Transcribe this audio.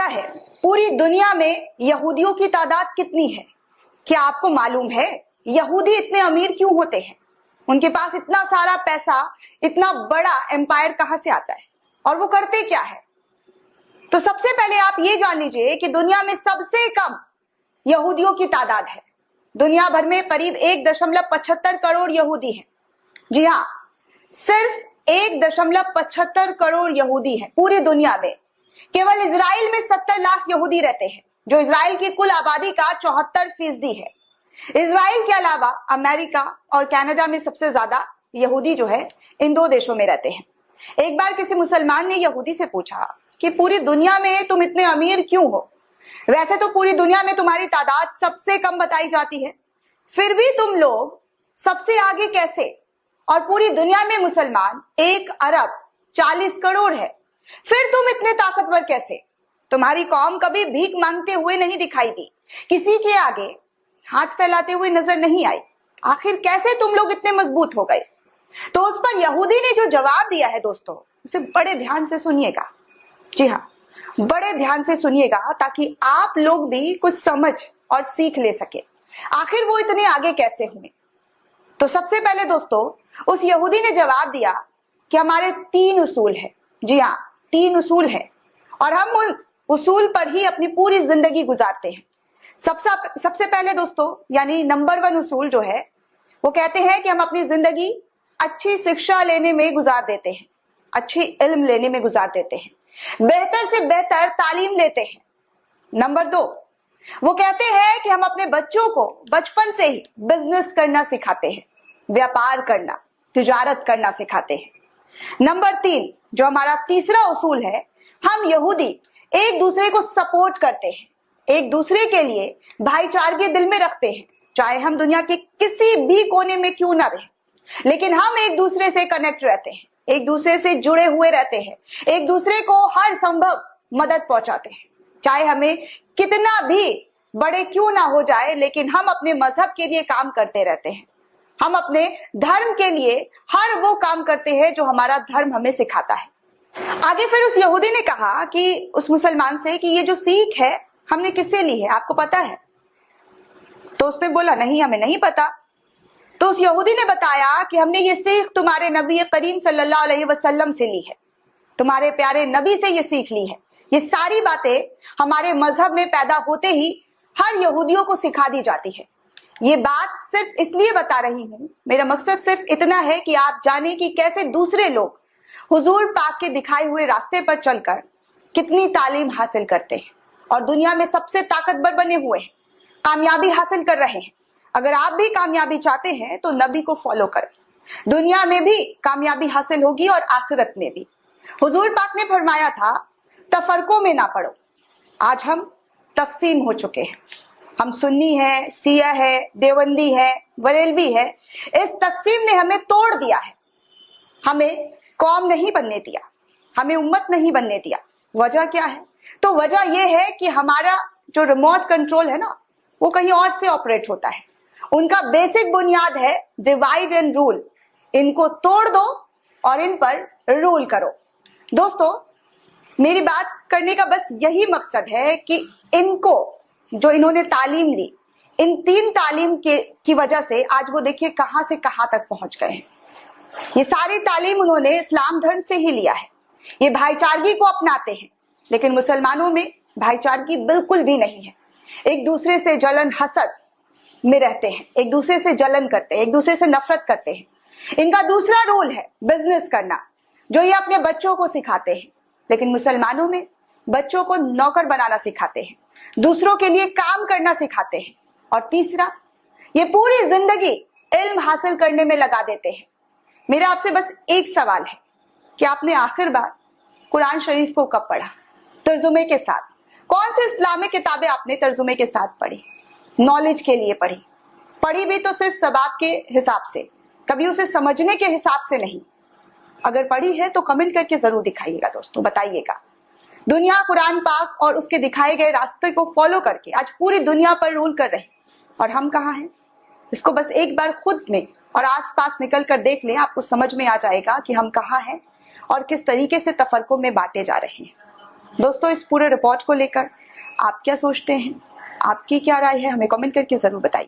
है पूरी दुनिया में यहूदियों की तादाद कितनी है? क्या आपको मालूम है यहूदी इतने अमीर क्यों होते हैं? उनके पास इतना सारा पैसा, इतना बड़ा एम्पायर कहां से आता है और वो करते क्या है? तो सबसे पहले आप ये जान लीजिए कि दुनिया में सबसे कम यहूदियों की तादाद है। दुनिया भर में करीब 1.75 करोड़ यहूदी हैं। जी हाँ, सिर्फ 1.75 करोड़ यहूदी हैं पूरी दुनिया में। केवल इजराइल में 70 लाख यहूदी रहते हैं, जो इजराइल की कुल आबादी का 74% है। इजराइल के अलावा अमेरिका और कनाडा में सबसे ज्यादा यहूदी जो है इन 2 देशों में रहते हैं। एक बार किसी मुसलमान ने यहूदी से पूछा कि पूरी दुनिया में तुम इतने अमीर क्यों हो? वैसे तो पूरी दुनिया में तुम्हारी तादाद सबसे कम बताई जाती है, फिर भी तुम लोग सबसे आगे कैसे? और पूरी दुनिया में मुसलमान 1 अरब 40 करोड़ है, फिर तुम इतने ताकतवर कैसे? तुम्हारी कौम कभी भीख मांगते हुए नहीं दिखाई दी, किसी के आगे हाथ फैलाते हुए नजर नहीं आई। आखिर कैसे तुम लोग इतने मजबूत हो गए? तो उस पर यहूदी ने जो जवाब दिया है दोस्तों, उसे बड़े ध्यान से सुनिएगा। जी हाँ, बड़े ध्यान से सुनिएगा ताकि आप लोग भी कुछ समझ और सीख ले सके। आखिर वो इतने आगे कैसे हुए? तो सबसे पहले दोस्तों उस यहूदी ने जवाब दिया कि हमारे 3 उसूल है। जी हाँ, 3 उसूल है और हम उस उसूल पर ही अपनी पूरी जिंदगी गुजारते हैं। सबसे पहले दोस्तों यानी नंबर 1 उसूल जो है वो कहते हैं कि हम अपनी जिंदगी अच्छी शिक्षा लेने में गुजार देते हैं, अच्छी इल्म लेने में गुजार देते हैं, बेहतर से बेहतर तालीम लेते हैं। नंबर 2 वो कहते हैं कि हम अपने बच्चों को बचपन से ही बिजनेस करना सिखाते हैं, व्यापार करना, तिजारत करना सिखाते हैं। नंबर 3 जो हमारा तीसरा उसूल है, हम यहूदी एक दूसरे को सपोर्ट करते हैं, एक दूसरे के लिए भाईचारे दिल में रखते हैं, चाहे हम दुनिया के किसी भी कोने में क्यों ना रहे, लेकिन हम एक दूसरे से कनेक्ट रहते हैं, एक दूसरे से जुड़े हुए रहते हैं, एक दूसरे को हर संभव मदद पहुंचाते हैं, चाहे हमें कितना भी बड़े क्यों ना हो जाए, लेकिन हम अपने मजहब के लिए काम करते रहते हैं। हम अपने धर्म के लिए हर वो काम करते हैं जो हमारा धर्म हमें सिखाता है। आगे फिर उस यहूदी ने कहा कि उस मुसलमान से कि ये जो सीख है हमने किससे ली है, आपको पता है? तो उसने बोला नहीं, हमें नहीं पता। तो उस यहूदी ने बताया कि हमने ये सीख तुम्हारे नबी करीम सल्लल्लाहु अलैहि वसल्लम से ली है, तुम्हारे प्यारे नबी से ये सीख ली है। ये सारी बातें हमारे मजहब में पैदा होते ही हर यहूदियों को सिखा दी जाती है। ये बात सिर्फ इसलिए बता रही हूं, मेरा मकसद सिर्फ इतना है कि आप जाने कि कैसे दूसरे लोग हुजूर पाक के दिखाए हुए रास्ते पर चलकर कितनी तालीम हासिल करते हैं और दुनिया में सबसे ताकतवर बने हुए हैं, कामयाबी हासिल कर रहे हैं। अगर आप भी कामयाबी चाहते हैं तो नबी को फॉलो करें, दुनिया में भी कामयाबी हासिल होगी और आखिरत में भी। हुजूर पाक ने फरमाया था तफरकों में ना पड़ो। आज हम तकसीम हो चुके हैं, हम सुन्नी है, सिया है, देवबंदी है, बरेलवी है। इस तकसीम ने हमें तोड़ दिया है, हमें कौम नहीं बनने दिया, हमें उम्मत नहीं बनने दिया। वजह क्या है? तो वजह यह है कि हमारा जो रिमोट कंट्रोल है ना, वो कहीं और से ऑपरेट होता है। उनका बेसिक बुनियाद है डिवाइड एंड रूल। इनको तोड़ दो और इन पर रूल करो। दोस्तों, मेरी बात करने का बस यही मकसद है कि इनको जो इन्होंने तालीम ली, इन 3 तालीम की वजह से आज वो देखिए कहां से कहां तक पहुंच गए हैं। ये सारी तालीम उन्होंने इस्लाम धर्म से ही लिया है। ये भाईचारगी को अपनाते हैं, लेकिन मुसलमानों में भाईचारगी बिल्कुल भी नहीं है। एक दूसरे से जलन हसद में रहते हैं, एक दूसरे से जलन करते हैं, एक दूसरे से नफरत करते हैं। इनका दूसरा रोल है बिजनेस करना, जो ये अपने बच्चों को सिखाते हैं, लेकिन मुसलमानों में बच्चों को नौकर बनाना सिखाते हैं, दूसरों के लिए काम करना सिखाते हैं। और तीसरा, ये पूरी जिंदगी इल्म हासिल करने में लगा देते हैं। मेरा आपसे बस एक सवाल है कि आपने आखिर बार कुरान शरीफ को कब पढ़ा? तर्जुमे के साथ। कौन सी इस्लामिक किताबें आपने तर्जुमे के साथ पढ़ी? नॉलेज के लिए पढ़ी, पढ़ी भी तो सिर्फ सबाब के हिसाब से, कभी उसे समझने के हिसाब से नहीं। अगर पढ़ी है तो कमेंट करके जरूर दिखाइएगा दोस्तों, बताइएगा। दुनिया कुरान पाक और उसके दिखाए गए रास्ते को फॉलो करके आज पूरी दुनिया पर रूल कर रहे, और हम कहाँ हैं? इसको बस एक बार खुद में और आसपास निकल कर देख लें, आपको समझ में आ जाएगा कि हम कहाँ हैं और किस तरीके से तफरकों में बांटे जा रहे हैं। दोस्तों, इस पूरे रिपोर्ट को लेकर आप क्या सोचते हैं, आपकी क्या राय है, हमें कमेंट करके जरूर बताइए।